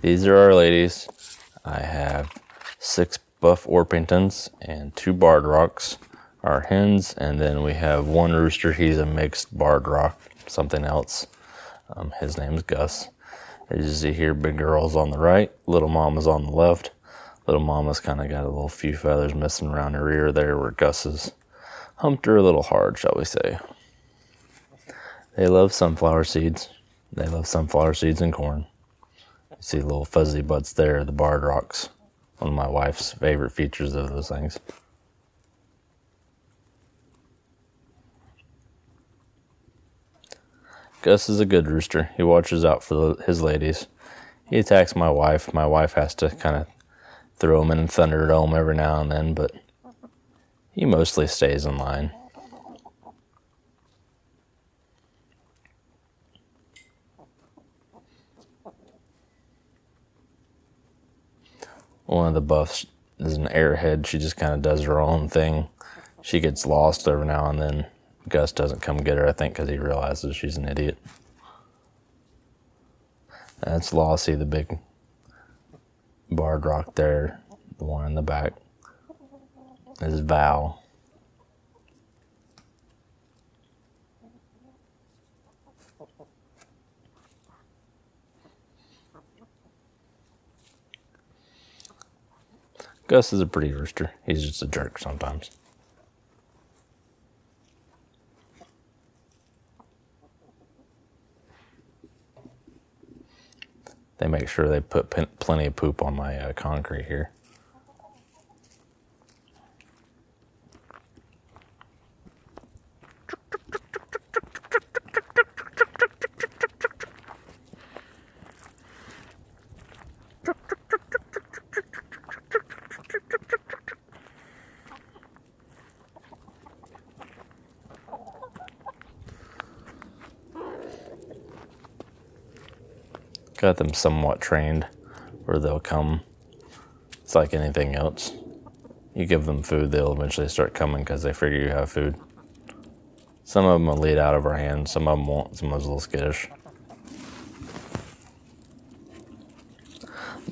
These are our ladies. I have 6 buff Orpingtons and 2 barred rocks, our hens, and then we have 1 rooster. He's a mixed barred rock, something else. His name's Gus. As you see here, big girl's on the right, little mama's on the left. Little mama's kind of got a little few feathers missing around her ear there where Gus has humped her a little hard, shall we say. They love sunflower seeds. They love sunflower seeds and corn. You see the little fuzzy butts there, the barred rocks. One of my wife's favorite features of those things. Gus is a good rooster. He watches out for his ladies. He attacks my wife. My wife has to kind of throw him in the Thunderdome every now and then, but he mostly stays in line. One of the buffs is an airhead. She just kind of does her own thing. She gets lost every now and then. Gus doesn't come get her, I think, because he realizes she's an idiot. That's Lossie, the big barred rock there. The one in the back is Val. Gus is a pretty rooster. He's just a jerk sometimes. They make sure they put plenty of poop on my concrete here. Got them somewhat trained where they'll come. It's like anything else. You give them food, they'll eventually start coming because they figure you have food. Some of them will lead out of our hands, some of them won't, some of them a little skittish.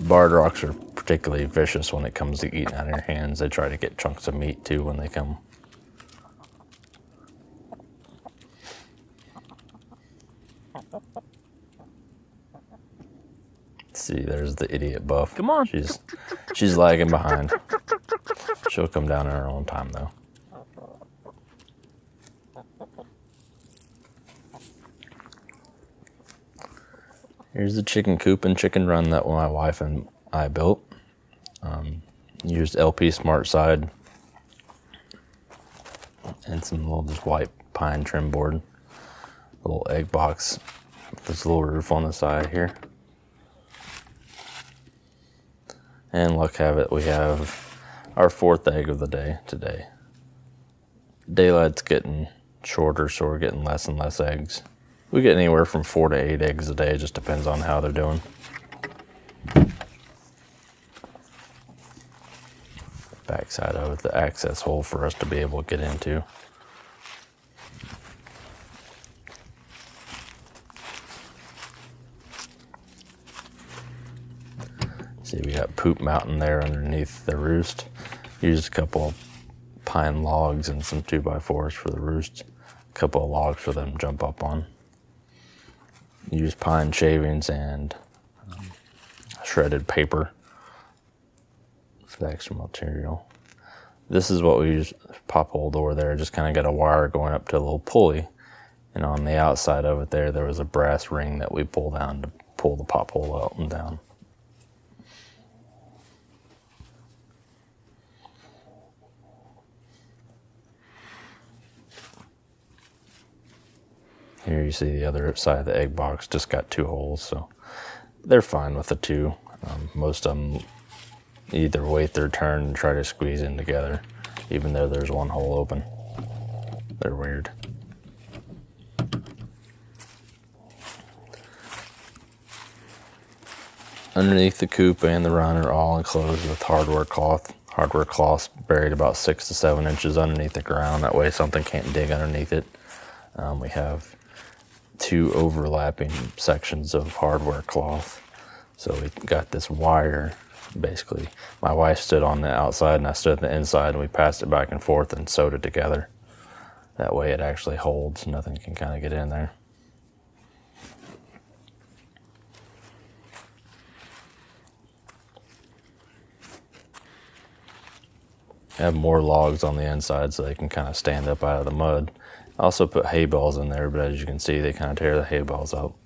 Barred rocks are particularly vicious when it comes to eating out of your hands. They try to get chunks of meat too when they come. See, there's the idiot buff. Come on. She's lagging behind. She'll come down in her own time, though. Here's the chicken coop and chicken run that my wife and I built. Used LP Smart Side and some little just white pine trim board. A little egg box with this little roof on the side here. And luck have it, we have our 4th egg of the day today. Daylight's getting shorter, so we're getting less and less eggs. We get anywhere from 4 to 8 eggs a day, it just depends on how they're doing. Backside of it, the access hole for us to be able to get into. See, we got Poop Mountain there underneath the roost. Used a couple of pine logs and some 2x4s for the roost. A couple of logs for them to jump up on. Used pine shavings and shredded paper for the extra material. This is what we use, pop hole door there. Just kind of got a wire going up to a little pulley. And on the outside of it there was a brass ring that we pull down to pull the pop hole out and down. Here you see the other side of the egg box just got 2 holes, so they're fine with the 2. Most of them either wait their turn and try to squeeze in together, even though there's 1 hole open. They're weird. Underneath the coop and the run are all enclosed with hardware cloth. Hardware cloth's buried about 6 to 7 inches underneath the ground. That way something can't dig underneath it. We have 2 two overlapping sections of hardware cloth. So we got this wire. Basically, my wife stood on the outside and I stood on the inside, and we passed it back and forth and sewed it together. That way it actually holds, nothing can kind of get in there. I have more logs on the inside so they can kind of stand up out of the mud. I also put hay bales in there, but as you can see, they kind of tear the hay bales up.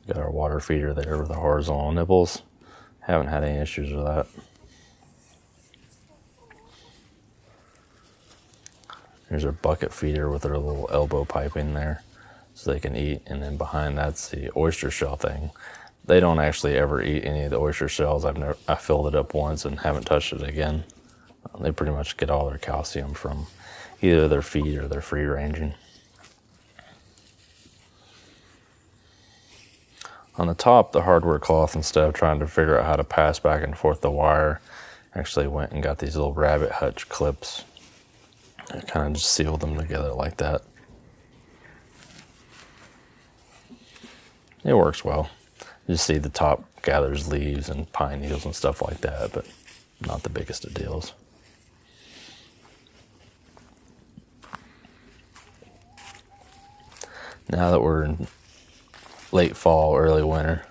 Got our water feeder there with the horizontal nipples. Haven't had any issues with that. There's our bucket feeder with their little elbow piping there so they can eat. And then behind that's the oyster shell thing. They don't actually ever eat any of the oyster shells. I filled it up once and haven't touched it again. They pretty much get all their calcium from either their feed or their free ranging. On the top, the hardware cloth, instead of trying to figure out how to pass back and forth the wire, actually went and got these little rabbit hutch clips. I kind of just sealed them together like that. It works well. You see the top gathers leaves and pine needles and stuff like that, but not the biggest of deals. Now that we're in late fall, early winter,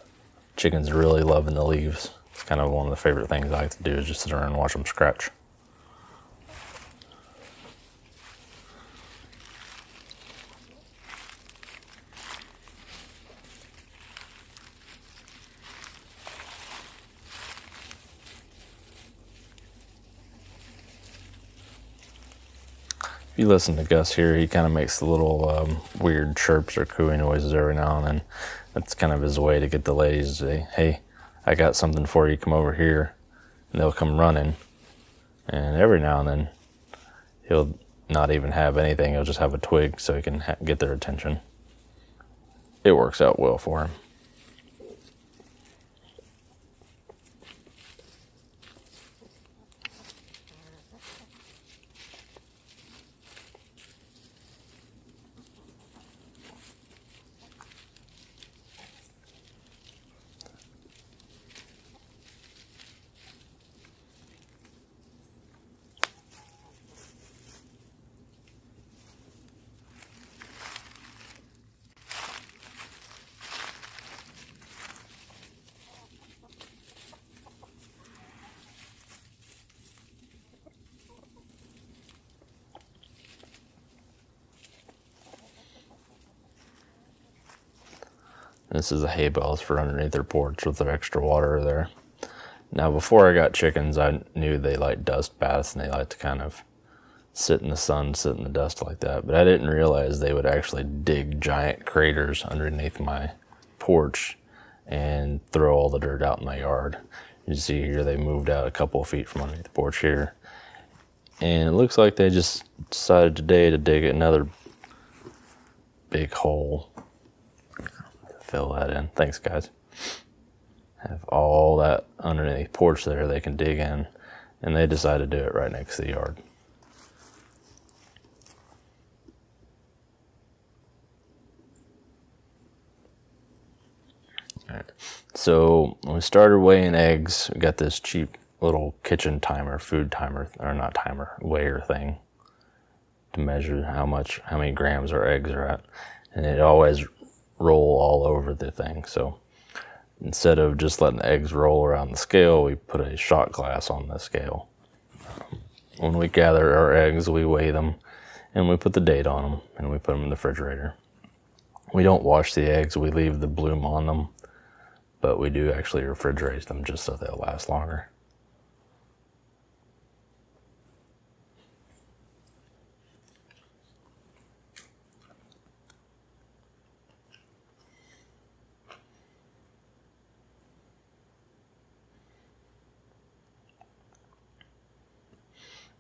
chickens are really loving the leaves. It's kind of one of the favorite things I like to do, is just sit around and watch them scratch. If you listen to Gus here, he kind of makes the little weird chirps or cooing noises every now and then. That's kind of his way to get the ladies to say, hey, I got something for you, come over here. And they'll come running. And every now and then, he'll not even have anything, he'll just have a twig so he can get their attention. It works out well for him. This is the hay bales for underneath their porch with their extra water there. Now, before I got chickens, I knew they like dust baths and they like to kind of sit in the sun, sit in the dust like that. But I didn't realize they would actually dig giant craters underneath my porch and throw all the dirt out in my yard. You see here, they moved out a couple of feet from underneath the porch here. And it looks like they just decided today to dig another big hole. Fill that in. Thanks, guys. Have all that underneath the porch there they can dig in, and they decided to do it right next to the yard. All right. So when we started weighing eggs, we got this cheap little kitchen timer, food timer, or not timer, weigher thing to measure how many grams our eggs are at, and it always roll all over the thing. So instead of just letting the eggs roll around the scale, we put a shot glass on the scale. When we gather our eggs, we weigh them and we put the date on them and we put them in the refrigerator. We don't wash the eggs, we leave the bloom on them, but we do actually refrigerate them just so they'll last longer.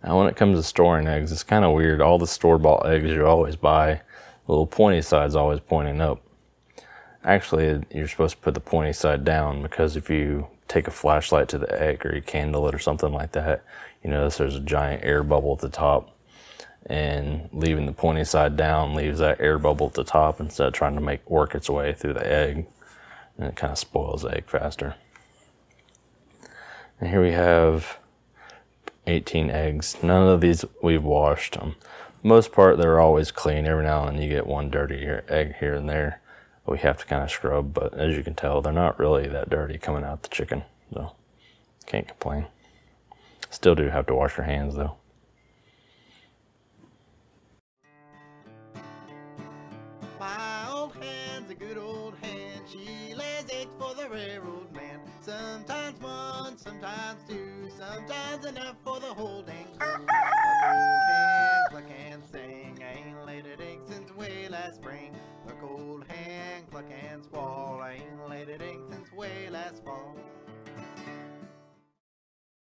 Now when it comes to storing eggs, it's kind of weird. All the store-bought eggs you always buy, the little pointy side's always pointing up. Actually, you're supposed to put the pointy side down, because if you take a flashlight to the egg or you candle it or something like that, you notice there's a giant air bubble at the top. and leaving the pointy side down leaves that air bubble at the top instead of trying to work its way through the egg, and it kind of spoils the egg faster. And here we have 18 eggs. None of these we've washed. Most part they're always clean. Every now and then you get one dirty egg here and there we have to kind of scrub, but as you can tell they're not really that dirty coming out the chicken, so can't complain. Still do have to wash your hands though. My old hen's a good old hen. She lays eggs for the railroad man. Sometimes one, sometimes two, sometimes enough for the whole dang crew. Cluck and sing, I ain't laid an egg since way last spring. Cluck old hen, cluck and squall, I ain't laid an egg since way last fall.